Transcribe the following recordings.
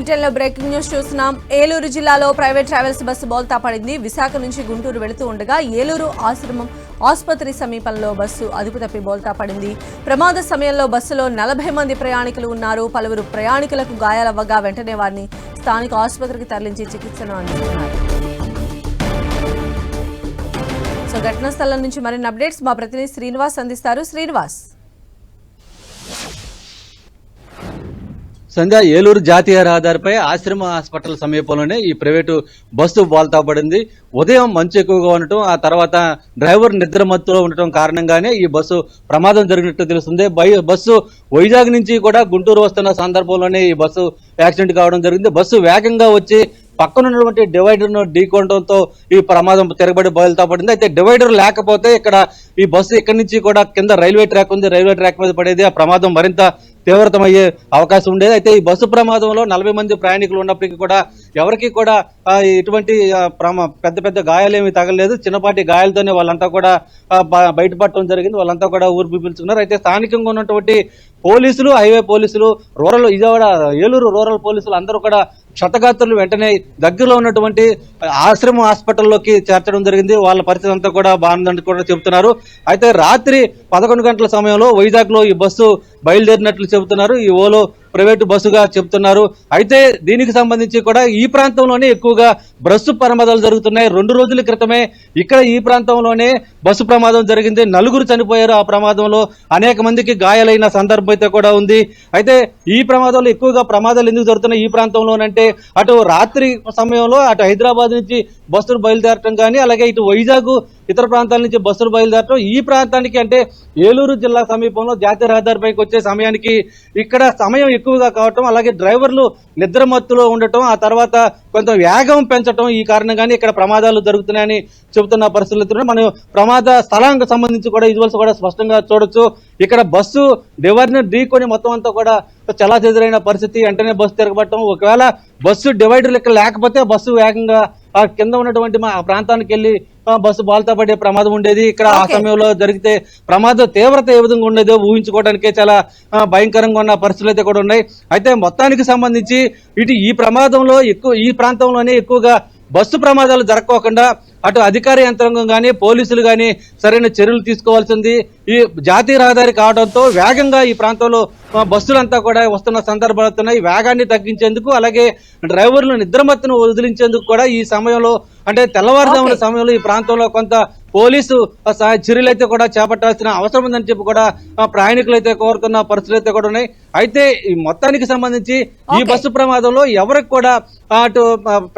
BTN breaking news చూస్తున్నాం. ఏలూరు జిల్లాలో private travels bus బోల్తా పడింది. విశాఖ నుంచి గుంటూరు వెళుతూ ఉండగా ఏలూరు ఆసుపత్రి సమీపంలో బస్సు అదుపు తప్పి బోల్తా పడింది. ప్రమాద సమయంలో బస్సులో 40 మంది ప్రయాణికులు ఉన్నారు. పలువురు ప్రయాణికులకు గాయాలవ్వగా వెంటనే వారిని స్థానిక ఆసుపత్రికి తరలించి చికిత్సను అందిస్తున్నారు. సో ఘటనా స్థలం నుంచి మరిన్ని అప్డేట్స్ మా ప్రతినిధి శ్రీనివాస్ అందిస్తారు. శ్రీనివాస్, సంధ్య, ఏలూరు జాతీయ రహదారిపై ఆశ్రమ హాస్పిటల్ సమీపంలోనే ఈ ప్రైవేటు బస్సు బోల్తా పడింది. ఉదయం మంచు ఎక్కువగా ఉండటం, ఆ తర్వాత డ్రైవర్ నిద్రమత్తులో ఉండటం కారణంగానే ఈ బస్సు ప్రమాదం జరిగినట్టు తెలుస్తుంది. బస్సు వైజాగ్ నుంచి కూడా గుంటూరు వస్తున్న సందర్భంలోనే ఈ బస్సు యాక్సిడెంట్ కావడం జరిగింది. బస్సు వేగంగా వచ్చి పక్కనున్నటువంటి డివైడర్ ను ఢీకొనడంతో ఈ ప్రమాదం తిరగబడి బయలుతా పడింది. అయితే డివైడర్ లేకపోతే ఇక్కడ ఈ బస్సు ఇక్కడి నుంచి కూడా కింద రైల్వే ట్రాక్ ఉంది, రైల్వే ట్రాక్ మీద పడేది. ఆ ప్రమాదం మరింత తీవ్రతమయ్యే అవకాశం ఉండేది. అయితే ఈ బస్సు ప్రమాదంలో 40 మంది ప్రయాణికులు ఉన్నప్పటికీ కూడా ఎవరికి కూడా ఇటువంటి పెద్ద పెద్ద గాయాలేమీ తగలేదు. చిన్నపాటి గాయాలతోనే వాళ్ళంతా కూడా బయటపడటం జరిగింది. వాళ్ళంతా కూడా ఊరు పీల్చుకున్నారు. అయితే స్థానికంగా ఉన్నటువంటి పోలీసులు, హైవే పోలీసులు, ఏలూరు రూరల్ పోలీసులు అందరూ కూడా క్షతగాత్రులు వెంటనే దగ్గరలో ఉన్నటువంటి ఆశ్రమ హాస్పిటల్లోకి చేర్చడం జరిగింది. వాళ్ళ పరిస్థితి అంతా కూడా బాగుందని కూడా చెబుతున్నారు. అయితే రాత్రి 11 గంటల సమయంలో వైజాగ్ లో ఈ బస్సు బయలుదేరినట్లు చెబుతున్నారు. ఈ ఓలో ప్రైవేటు బస్సుగా చెబుతున్నారు. అయితే దీనికి సంబంధించి కూడా ఈ ప్రాంతంలోనే ఎక్కువగా బస్సు ప్రమాదాలు జరుగుతున్నాయి. 2 రోజుల క్రితమే ఇక్కడ ఈ ప్రాంతంలోనే బస్సు ప్రమాదం జరిగింది. 4 చనిపోయారు. ఆ ప్రమాదంలో అనేక మందికి గాయాలైన సందర్భం అయితే కూడా ఉంది. అయితే ఈ ప్రమాదంలో ఎక్కువగా ప్రమాదాలు ఎందుకు జరుగుతున్నాయి ఈ ప్రాంతంలోనంటే, అటు రాత్రి సమయంలో అటు హైదరాబాద్ నుంచి బస్సులు బయలుదేరటం కానీ, అలాగే ఇటు వైజాగ్ ఇతర ప్రాంతాల నుంచి బస్సులు బయలుదేరటం, ఈ ప్రాంతానికి అంటే ఏలూరు జిల్లా సమీపంలో జాతీయ రహదారిపైకి వచ్చే సమయానికి ఇక్కడ సమయం ఎక్కువగా కావటం, అలాగే డ్రైవర్లు నిద్రమత్తులో ఉండటం, ఆ తర్వాత కొంత వేగం పెంచడం, ఈ కారణంగానే ఇక్కడ ప్రమాదాలు జరుగుతున్నాయని చెబుతున్న పరిస్థితులు. మనం ప్రమాద స్థలానికి సంబంధించి కూడా విజువల్స్ కూడా స్పష్టంగా చూడొచ్చు. ఇక్కడ బస్సు డివైడర్ని ఢీకొని మొత్తం అంతా కూడా చెల్లాచెదురైన పరిస్థితి. వెంటనే బస్సు తిరగబట్టడం, ఒకవేళ బస్సు డివైడర్లు ఇక్కడ లేకపోతే బస్సు వేగంగా ఆ కింద ఉన్నటువంటి మా ప్రాంతానికి వెళ్లి బస్సు బాల్తా పడే ప్రమాదం ఉండేది. ఇక్కడ ఆ సమయంలో జరిగితే ప్రమాద తీవ్రత ఏ విధంగా ఉండేదో ఊహించుకోవడానికే చాలా భయంకరంగా ఉన్న పరిస్థితులు అయితే కూడా ఉన్నాయి. అయితే మొత్తానికి సంబంధించి ఈ ప్రమాదంలో ఈ ప్రాంతంలోనే ఎక్కువగా బస్సు ప్రమాదాలు జరగకోకుండా అటు అధికార యంత్రాంగం కానీ, పోలీసులు కానీ సరైన చర్యలు తీసుకోవాల్సింది. ఈ జాతీయ రహదారి కావడంతో వేగంగా ఈ ప్రాంతంలో బస్సులంతా కూడా వస్తున్న సందర్భాలు వస్తున్నాయి. వేగాన్ని తగ్గించేందుకు, అలాగే డ్రైవర్లు నిద్రమత్తును వదిలించేందుకు కూడా ఈ సమయంలో, అంటే తెల్లవారుజామున సమయంలో ఈ ప్రాంతంలో కొంత పోలీసు చర్యలు అయితే కూడా చేపట్టాల్సిన అవసరం ఉందని చెప్పి కూడా ప్రయాణికులు అయితే కోరుతున్న పరిస్థితులు అయితే కూడా ఉన్నాయి. అయితే ఈ మొత్తానికి సంబంధించి ఈ బస్సు ప్రమాదంలో ఎవరికి కూడా అటు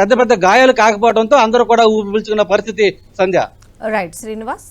పెద్ద పెద్ద గాయాలు కాకపోవడంతో అందరూ కూడా ఊపి పీల్చుకున్న పరిస్థితి. సంధ్య. రైట్ శ్రీనివాస్.